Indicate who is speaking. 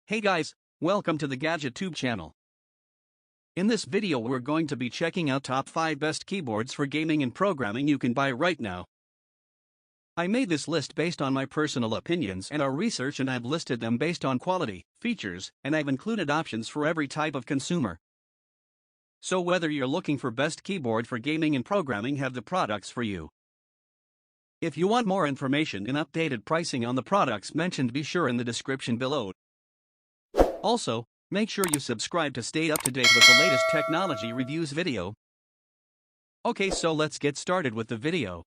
Speaker 1: Hey guys, welcome to the GadgetTube channel. In this video we're going to be checking out top 5 best keyboards for gaming and programming you can buy right now. I made this list based on my personal opinions and our research, and I've listed them based on quality, features, and I've included options for every type of consumer. So whether you're looking for best keyboard for gaming and programming, have the products for you. If you want more information and updated pricing on the products mentioned, be sure in the description below. Also, make sure you subscribe to stay up to date with the latest technology reviews video. Okay, so let's get started with the video.